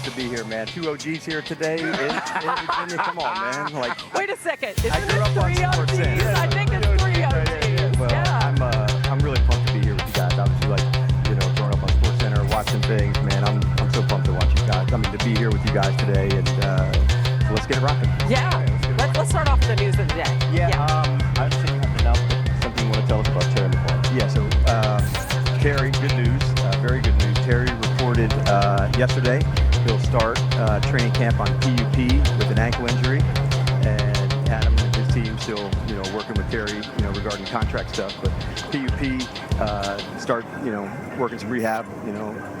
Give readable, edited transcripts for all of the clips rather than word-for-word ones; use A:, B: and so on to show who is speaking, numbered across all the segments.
A: to be here, man. 2 OGs here today in Virginia. Come on, man. Like,
B: wait a second. Isn't
A: I grew
B: it
A: up on
B: 3 OGs?
A: SportsCenter.
B: I think it's 3 OGs.
A: Well,
B: Yeah.
A: I'm really pumped to be here with you guys. Obviously, growing up on SportsCenter, watching things, man. I'm so pumped to watch you guys. I mean, to be here with you guys today, and so let's get it rocking.
B: Yeah. Let's start off with the news of the day.
A: I understand you have an announcement. Something you want to tell us about Terry McFarland. Yeah. So Terry, good news. Very good news. Terry reported yesterday he'll start training camp on PUP with an ankle injury, and Adam and his team still, working with Terry, regarding contract stuff. But PUP start, working some rehab,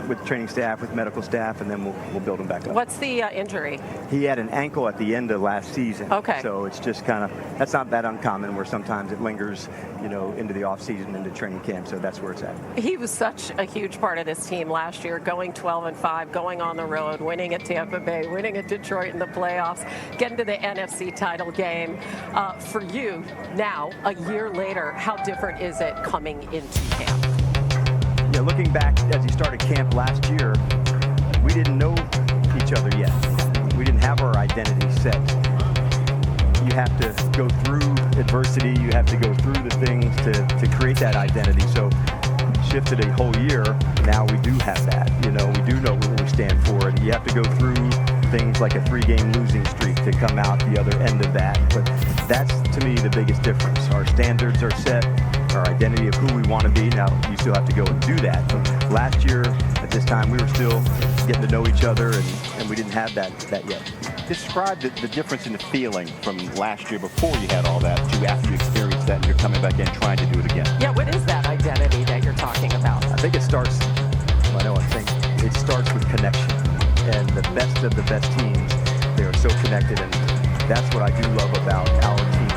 A: with training staff, with medical staff, and then we'll build him back up.
B: What's the injury?
A: He had an ankle at the end of last season.
B: Okay.
A: So it's just kind of, that's not that uncommon, where sometimes it lingers, into the off season, into training camp. So that's where it's at.
B: He was such a huge part of this team last year, going 12-5, going on the road, winning at Tampa Bay, winning at Detroit in the playoffs, getting to the NFC title game. For you now, a year later, how different is it coming into camp?
A: Yeah, looking back as he started camp last year, we didn't know each other yet. We didn't have our identity set. You have to go through adversity. You have to go through the things to create that identity. So shifted a whole year. Now we do have that. We do know what we stand for. And you have to go through things like a 3-game losing streak to come out the other end of that. But that's, to me, the biggest difference. Our standards are set. Our identity of who we want to be. Now, you still have to go and do that. But last year, at this time, we were still getting to know each other, and we didn't have that yet.
C: Describe the difference in the feeling from last year before you had all that to after you experienced that and you're coming back in trying to do it again.
B: Yeah, what is that identity that you're talking about?
A: I think it starts, it starts with connection. And the best of the best teams, they are so connected, and that's what I do love about our team.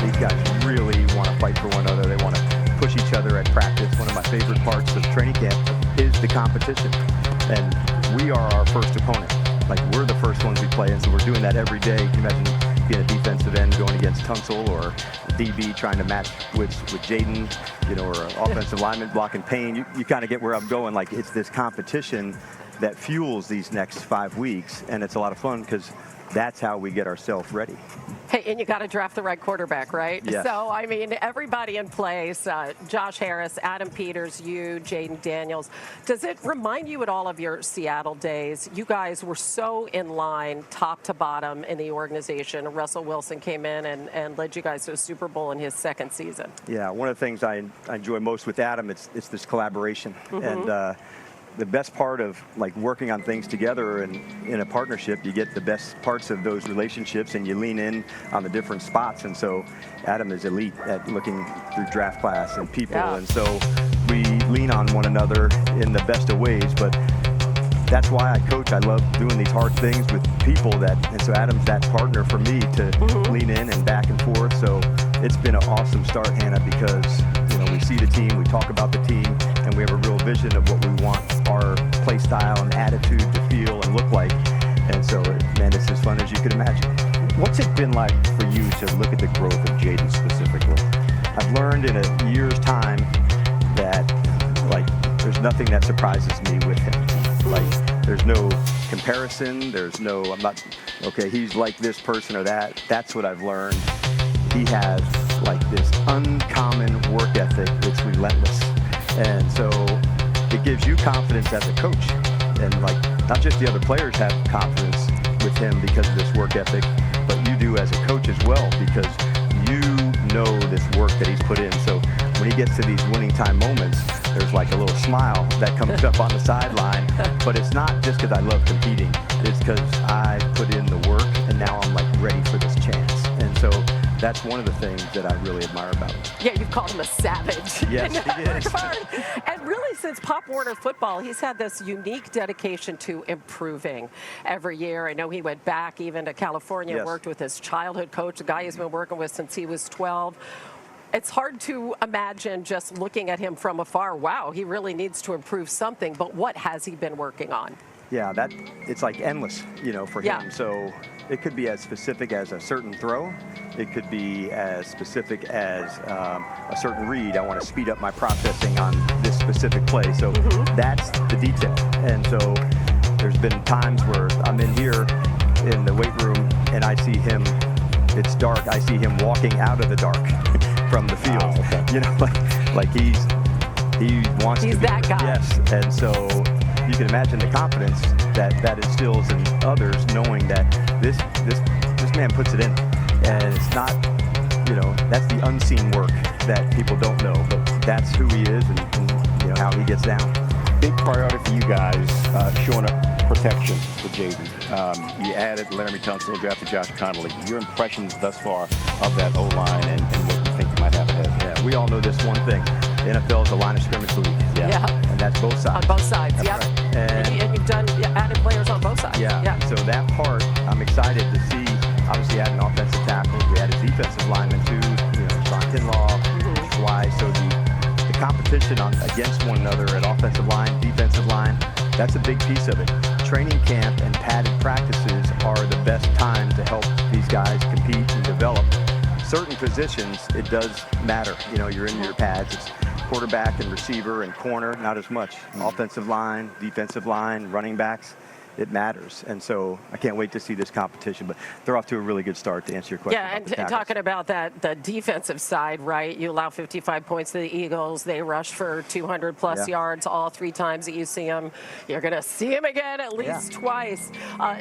A: These guys really want to fight for one another. They want to push each other at practice. One of my favorite parts of training camp is the competition. And we are our first opponent. Like, we're the first ones we play, and so we're doing that every day. Can you imagine being a defensive end going against Tunsil, or a DB trying to match with Jayden, or an offensive lineman blocking Payne? You kind of get where I'm going. Like, it's this competition that fuels these next 5 weeks, and it's a lot of fun because that's how we get ourselves ready.
B: Hey, and you got to draft the right quarterback, right?
A: Yes.
B: So, everybody in place, Josh Harris, Adam Peters, you, Jayden Daniels. Does it remind you at all of your Seattle days? You guys were so in line, top to bottom in the organization. Russell Wilson came in and led you guys to a Super Bowl in his second season.
A: Yeah, one of the things I enjoy most with Adam, it's this collaboration. Mm-hmm. And the best part of working on things together and in a partnership, you get the best parts of those relationships and you lean in on the different spots. And so Adam is elite at looking through draft class and people. Yeah. And so we lean on one another in the best of ways. But that's why I coach. I love doing these hard things with people and so Adam's that partner for me to lean in and back and forth. So it's been an awesome start, Hannah, because we see the team, we talk about the team, and we have a real vision of what we want our play style and attitude to feel and look like. And so, man, it's as fun as you could imagine.
C: What's it been like for you to look at the growth of Jayden specifically?
A: I've learned in a year's time that, there's nothing that surprises me with him. There's no comparison. There's no, he's like this person or that. That's what I've learned. He has this uncommon work ethic. It's relentless. And so it gives you confidence as a coach. And not just the other players have confidence with him because of this work ethic, but you do as a coach as well, because you know this work that he's put in. So when he gets to these winning time moments, there's a little smile that comes up on the sideline. But it's not just because I love competing. It's because I put in the work, and now I'm ready for this chance. And so that's one of the things that I really admire about him.
B: Yeah, you've called him a savage.
A: Yes, he is.
B: And really, since Pop Warner football, he's had this unique dedication to improving every year. I know he went back even to California and worked with his childhood coach, a guy he's been working with since he was 12. It's hard to imagine just looking at him from afar, wow, he really needs to improve something. But what has he been working on?
A: Yeah, it's endless, for him. So it could be as specific as a certain throw. It could be as specific as a certain read. I want to speed up my processing on this specific play. So that's the detail. And so there's been times where I'm in here in the weight room and I see him, it's dark, I see him walking out of the dark from the field.
C: Wow, okay.
A: You know, like he wants to be
B: that guy.
A: Yes, and so you can imagine the confidence that instills in others, knowing that this man puts it in, and it's not, you know, that's the unseen work that people don't know, but that's who he is, and you know how he gets down.
C: Big priority for you guys, showing up protection for Jayden. You added Laramie Tunsil, drafted Josh Connolly. Your impressions thus far of that O-line and what you think you might have ahead?
A: Yeah, we all know this one thing. The NFL is a line of scrimmage league.
B: Yeah.
A: And that's both sides.
B: On both sides,
A: That's
B: yeah.
A: right.
B: And you've done added players on both sides.
A: Yeah. So that part, I'm excited to see. Obviously, adding offensive tackles. We added defensive linemen too. You know, Sean Kinlaw, Why. So the competition against one another at offensive line, defensive line, that's a big piece of it. Training camp and padded practices are the best time to help these guys compete and develop. Certain positions, it does matter. You know, you're in your pads. It's quarterback and receiver and corner, not as much. Offensive line, defensive line, running backs, it matters. And so I can't wait to see this competition, but they're off to a really good start, to answer your question.
B: Yeah, and talking about that, the defensive side, right? You allow 55 points to the Eagles. They rush for 200-plus yards all 3 times that you see them. You're going to see them again at least twice.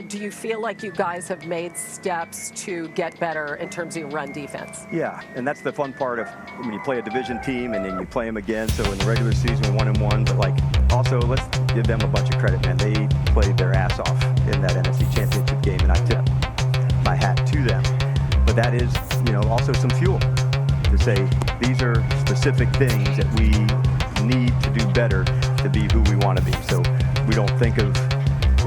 B: Do you feel like you guys have made steps to get better in terms of your run defense?
A: Yeah, and that's the fun part of when you play a division team and then you play them again. So in the regular season, we're 1-1, but like also let's give them a bunch of credit, man. They played their ass off in that NFC Championship game, and I tip my hat to them. But that is, you know, also some fuel to say these are specific things that we need to do better to be who we want to be. So we don't think of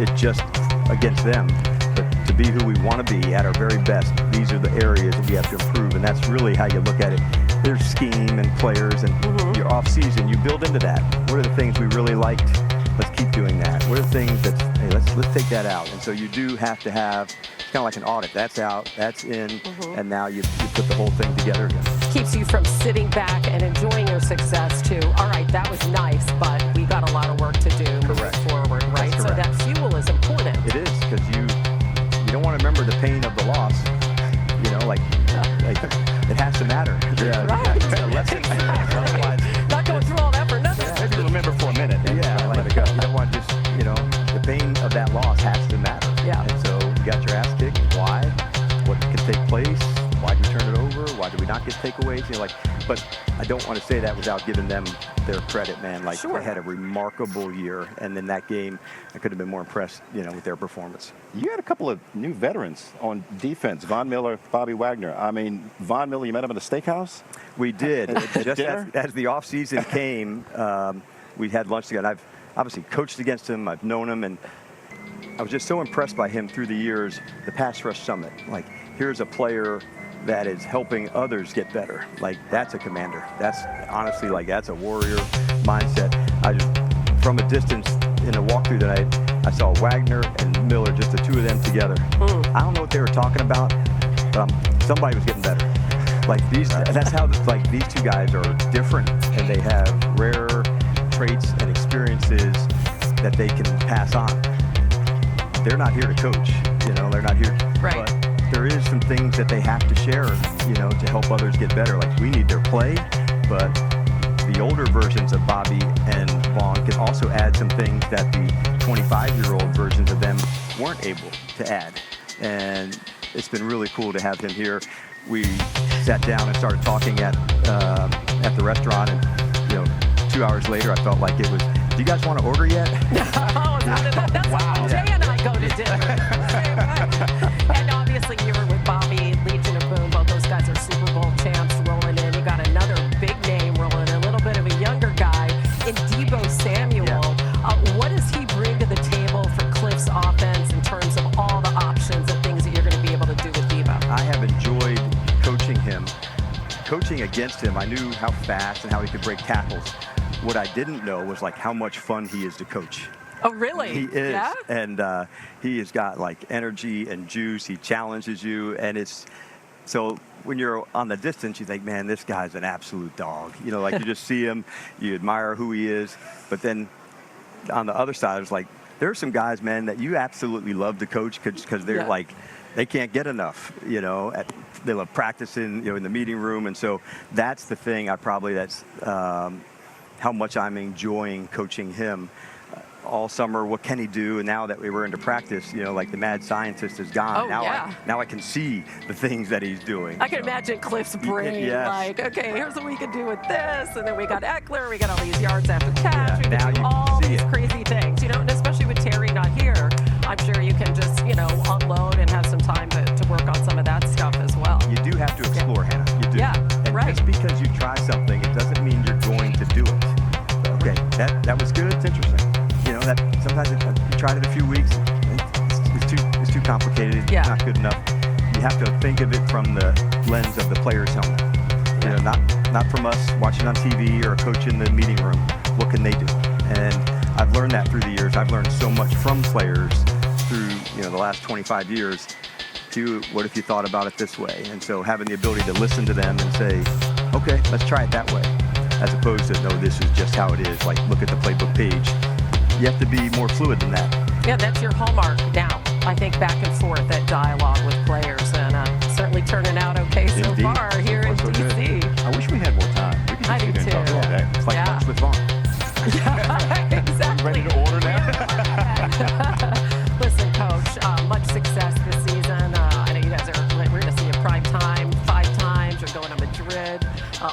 A: it just against them, but to be who we want to be at our very best. These are the areas that we have to improve, and that's really how you look at it. There's scheme and players, and your off season, you build into that. What are the things we really liked? Let's keep doing that. What are the things that, hey, let's take that out. And so you do have to have, it's kind of like an audit. That's out, that's in, and now you put the whole thing together again.
B: Keeps you from sitting back and enjoying your success to, all right, that was nice, but we got a lot of work to do moving forward, right?
A: That's
B: So that fuel is important.
A: It is, because you don't want to remember the pain of the loss. You know, like it has to matter.
B: Yeah. Right.
A: Otherwise,
B: not going through all that for nothing.
C: Yeah. Maybe remember for a minute.
A: Yeah,
C: let it go.
A: You don't want just, you know, the pain of that loss has to matter.
B: Yeah.
A: And so you got your ass kicked. Why? What can take place? Why did we turn it over? Why did we not get takeaways? You know, like, but I don't want to say that without giving them their credit, man. Like, they had a remarkable year, and in that game, I could have been more impressed, you know, with their performance.
C: You had a couple of new veterans on defense, Von Miller, Bobby Wagner. I mean, Von Miller, you met him at a steakhouse?
A: We did. Just
C: dinner?
A: as the offseason came, we had lunch together. I've obviously coached against him. I've known him, and I was just so impressed by him through the years, the Pass Rush Summit. Like, here's a player that is helping others get better. Like, that's a commander. That's honestly, like, that's a warrior mindset. I just, from a distance in the walkthrough tonight, I saw Wagner and Miller, just the two of them together. I don't know what they were talking about, but somebody was getting better. Like, that's how, like, these two guys are different, and they have rare traits and experiences that they can pass on. They're not here to coach, you know, they're not here.
B: Right.
A: But there is some things that they have to share, you know, to help others get better. Like, we need their play, but the older versions of Bobby and Vaughn can also add some things that the 25-year-old versions of them weren't able to add. And it's been really cool to have him here. We sat down and started talking at the restaurant, and, you know, 2 hours later, I felt like it was, do you guys want to order yet?
B: That's wow. Jay and I go to dinner. And obviously you were with Bobby, Legion of Boom. Both those guys are Super Bowl champs rolling in. You got another big name rolling in, a little bit of a younger guy in Deebo Samuel. Yeah. What does he bring to the table for Cliff's offense in terms of all the options and things that you're going to be able to do with Deebo?
A: I have enjoyed coaching him. Coaching against him, I knew how fast and how he could break tackles. What I didn't know was, like, how much fun he is to coach.
B: Oh, really?
A: He is.
B: Yeah?
A: And he has got, like, energy and juice. He challenges you. And it's so when you're on the distance, you think, man, this guy's an absolute dog. You know, like, you just see him, you admire who he is. But then on the other side, it's like, there are some guys, man, that you absolutely love to coach because they're like, they can't get enough, you know. They love practicing, you know, in the meeting room. And so that's the thing that's how much I'm enjoying coaching him. All summer, what can he do? And now that we were into practice, you know, like the mad scientist is gone. Now I can see the things that he's doing.
B: I can imagine Cliff's brain, like, okay, here's what we can do with this, and then we got Eckler, we got all these yards after catch, we can do all these crazy things, you know, and especially with Terry not here, I'm sure you can just, you know, unload and have some time to work on some of that stuff as well.
A: You do have to explore, Hannah. You do.
B: Yeah,
A: and just because you try something, it doesn't mean you're going to do it. Okay, that was good. It's interesting. You know, that sometimes you tried it a few weeks, it's too complicated, it's not good enough. You have to think of it from the lens of the player's helmet. You know, not from us watching on TV or a coach in the meeting room. What can they do? And I've learned that through the years. I've learned so much from players through, you know, the last 25 years. What if you thought about it this way? And so having the ability to listen to them and say, okay, let's try it that way, as opposed to, no, this is just how it is. Like, look at the playbook page. You have to be more fluid than that.
B: Yeah, that's your hallmark now. I think back and forth, that dialogue with players, and certainly turning out okay so far here in D.C.
C: I wish we had more time. We could just sit and talk all day.
A: It's like lunch with Vaughn.
B: Yeah, exactly.
C: Ready to order now?
B: Listen, Coach, much success this season. I know you guys we're going to see you prime time 5 times. You're going to Madrid.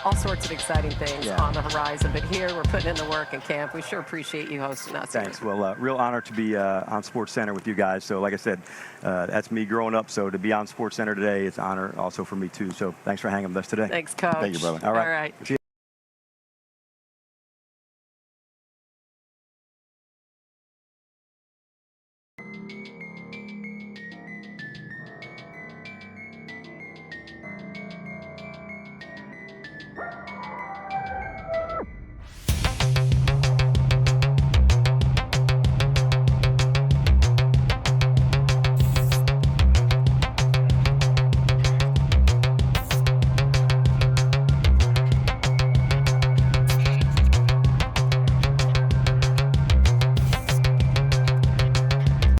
B: All sorts of exciting things on the horizon. But here, we're putting in the work in camp. We sure appreciate you hosting us.
A: Thanks. Well, real honor to be on SportsCenter with you guys. So, like I said, that's me growing up. So to be on SportsCenter today, it's an honor also for me, too. So thanks for hanging with us today.
B: Thanks, Coach.
C: Thank you, brother.
A: All right.
B: See you.